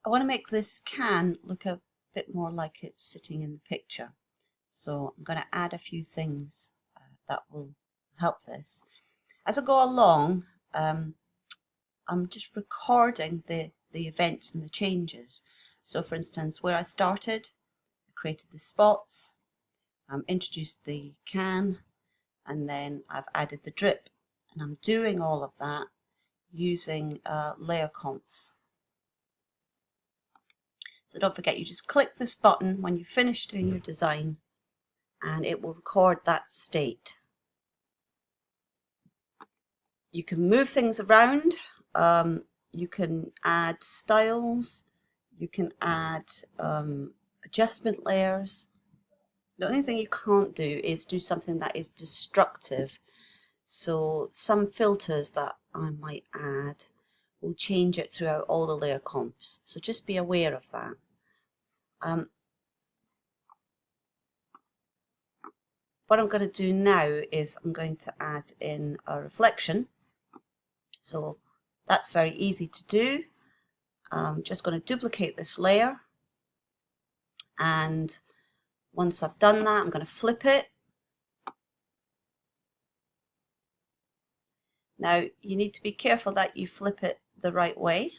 I want to make this can look a bit more like it's sitting in the picture. So I'm going to add a few things that will help this. As I go along, I'm just recording the events and the changes. So for instance, where I started, I created the spots, introduced the can, and then I've added the drip. And I'm doing all of that using layer comps. So don't forget, you just click this button when you finish doing your design and it will record that state. You can move things around, you can add styles, you can add adjustment layers. The only thing you can't do is do something that is destructive. So some filters that I might add will change it throughout all the layer comps. So just be aware of that. What I'm going to do now is I'm going to add in a reflection. So that's very easy to do. I'm just going to duplicate this layer. And once I've done that, I'm going to flip it. Now you need to be careful that you flip it the right way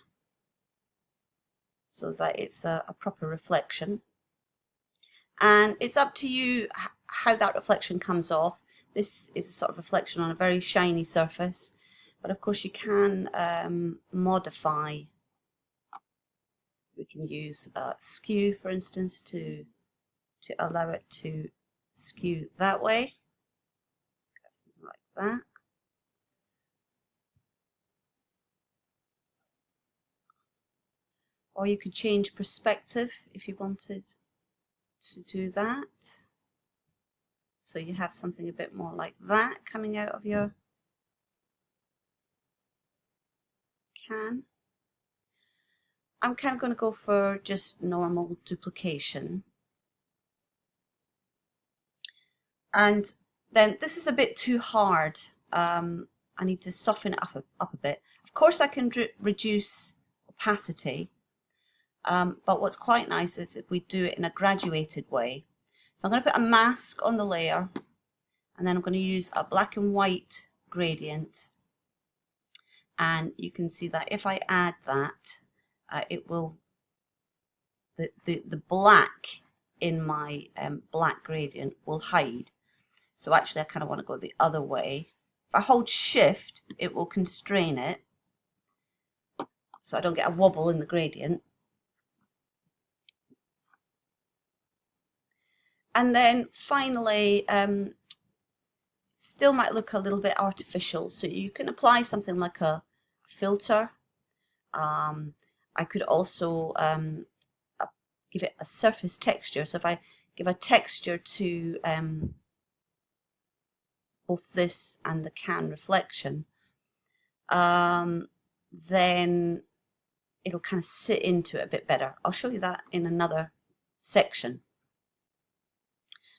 so that it's a proper reflection. And it's up to you how that reflection comes off. This is a sort of reflection on a very shiny surface, but of course you can modify. We can use skew, for instance, to allow it to skew that way, something like that. Or you could change perspective if you wanted to do that. So you have something a bit more like that coming out of your can. I'm kind of going to go for just normal duplication. And then this is a bit too hard. I need to soften it up a bit. Of course I can reduce opacity. But what's quite nice is if we do it in a graduated way. So I'm going to put a mask on the layer, and then I'm going to use a black and white gradient. And you can see that if I add that, it will, the black in my black gradient will hide. So actually I kind of want to go the other way. If I hold shift, it will constrain it, so I don't get a wobble in the gradient. And then finally, still might look a little bit artificial, so you can apply something like a filter. I could also give it a surface texture. So if I give a texture to both this and the can reflection, then it'll kind of sit into it a bit better. I'll show you that in another section.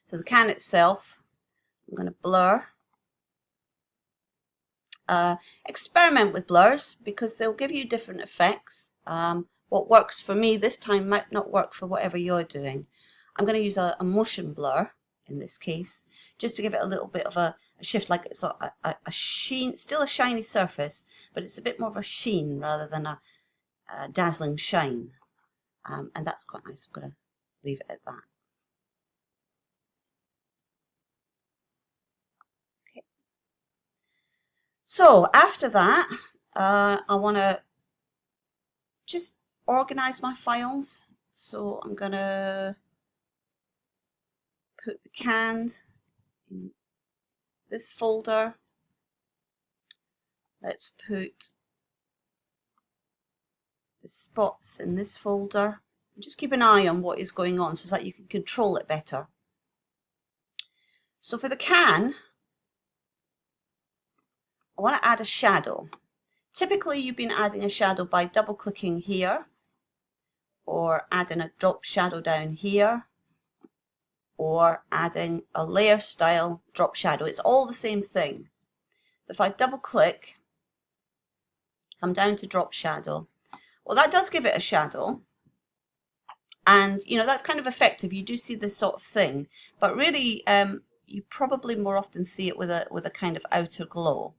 So the can itself, I'm going to blur. Experiment with blurs because they'll give you different effects. What works for me this time might not work for whatever you're doing. I'm going to use a motion blur in this case, just to give it a little bit of a shift, like it's a sheen, still a shiny surface, but it's a bit more of a sheen rather than a dazzling shine. And that's quite nice. I'm going to leave it at that. So after that, I want to just organize my files. So I'm going to put the cans in this folder. Let's put the spots in this folder. And just keep an eye on what is going on so that you can control it better. So for the can, I want to add a shadow. Typically you've been adding a shadow by double clicking here, or adding a drop shadow down here, or adding a layer style drop shadow. It's all the same thing. So if I double click, come down to drop shadow, well that does give it a shadow, And, you know, that's kind of effective. You do see this sort of thing, but really you probably more often see it with a kind of outer glow.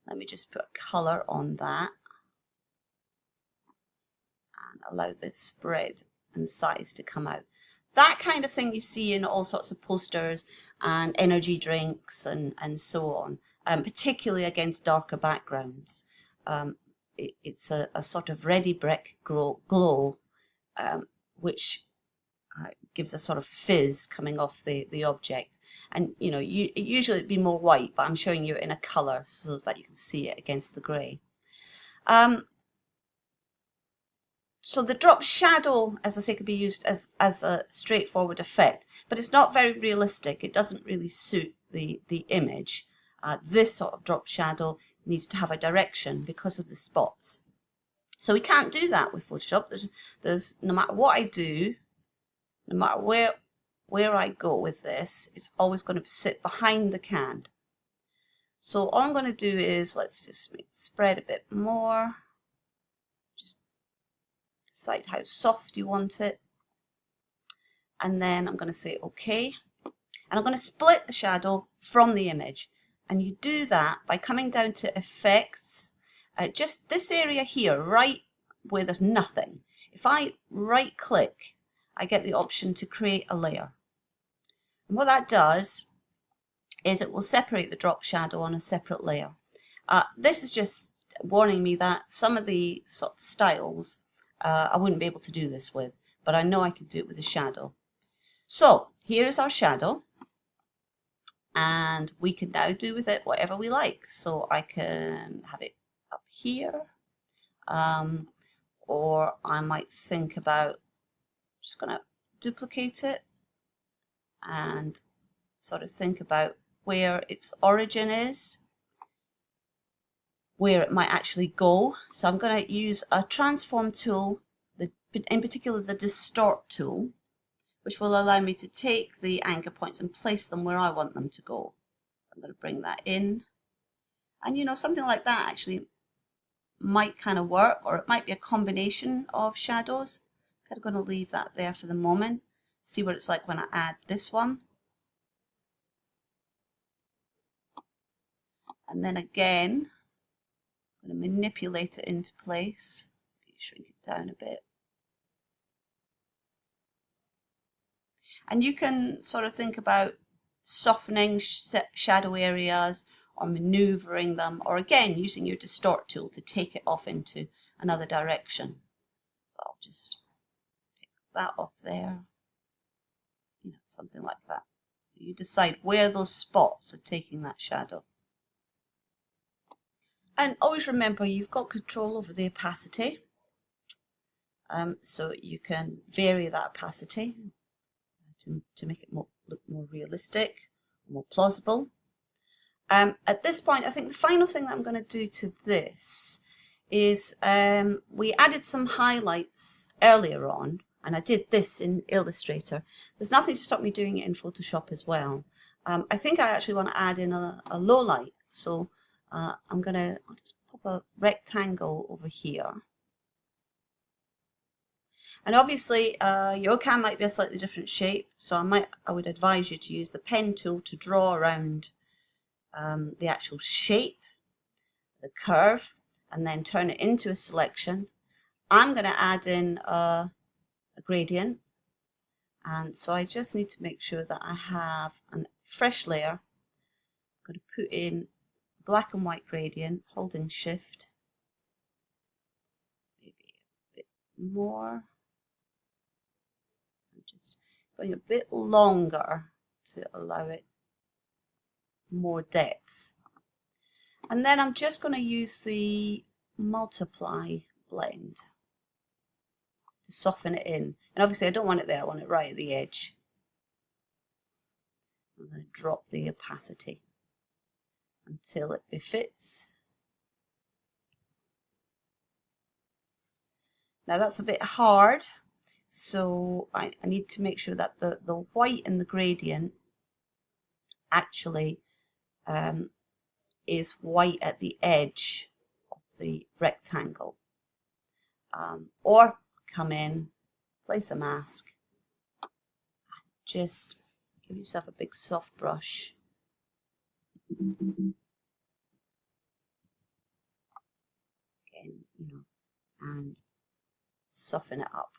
Let me just put a colour on that and allow the spread and size to come out. That kind of thing you see in all sorts of posters and energy drinks and so on, particularly against darker backgrounds. It's a sort of ready brick glow, which gives a sort of fizz coming off the object. And you know, usually it'd be more white, but I'm showing you it in a colour so that you can see it against the grey. So the drop shadow, as I say, could be used as a straightforward effect, but it's not very realistic. It doesn't really suit the image. This sort of drop shadow needs to have a direction because of the spots. So we can't do that with Photoshop. There's no matter what I do, no matter where I go with this, it's always going to sit behind the can. So all I'm going to do is, let's just make it spread a bit more. Just decide how soft you want it. And then I'm going to say OK. And I'm going to split the shadow from the image. And you do that by coming down to Effects, just this area here, right where there's nothing. If I right click, I get the option to create a layer. And what that does is it will separate the drop shadow on a separate layer. This is just warning me that some of the sort of styles I wouldn't be able to do this with, but I know I can do it with a shadow. So here is our shadow, and we can now do with it whatever we like. So I can have it up here, or I might think about just going to duplicate it and sort of think about where its origin is, where it might actually go. So I'm going to use a transform tool, in particular the distort tool, which will allow me to take the anchor points and place them where I want them to go. So I'm going to bring that in. And you know, something like that actually might kind of work, or it might be a combination of shadows. I'm going to leave that there for the moment. See what it's like when I add this one. And then again, I'm going to manipulate it into place. Shrink it down a bit. And you can sort of think about softening shadow areas or maneuvering them, or again using your distort tool to take it off into another direction. So I'll just pick that off there, you know, something like that. So you decide where those spots are taking that shadow. And always remember, you've got control over the opacity, so you can vary that opacity to make it look more realistic, more plausible. At this point, I think the final thing that I'm going to do to this is we added some highlights earlier on, and I did this in Illustrator. There's nothing to stop me doing it in Photoshop as well. I think I actually want to add in a low light, so I'm going to just pop a rectangle over here. And obviously your can might be a slightly different shape, so I would advise you to use the pen tool to draw around the actual shape, the curve, and then turn it into a selection. I'm going to add in a gradient, and so I just need to make sure that I have a fresh layer. I'm going to put in black and white gradient, holding shift, maybe a bit more. I'm just going a bit longer to allow it more depth. And then I'm just going to use the multiply blend to soften it in. And obviously I don't want it there, I want it right at the edge. I'm going to drop the opacity until it befits. Now that's a bit hard, so I need to make sure that the white in the gradient actually is white at the edge of the rectangle. Or come in place a mask, just give yourself a big soft brush. Again, and soften it up.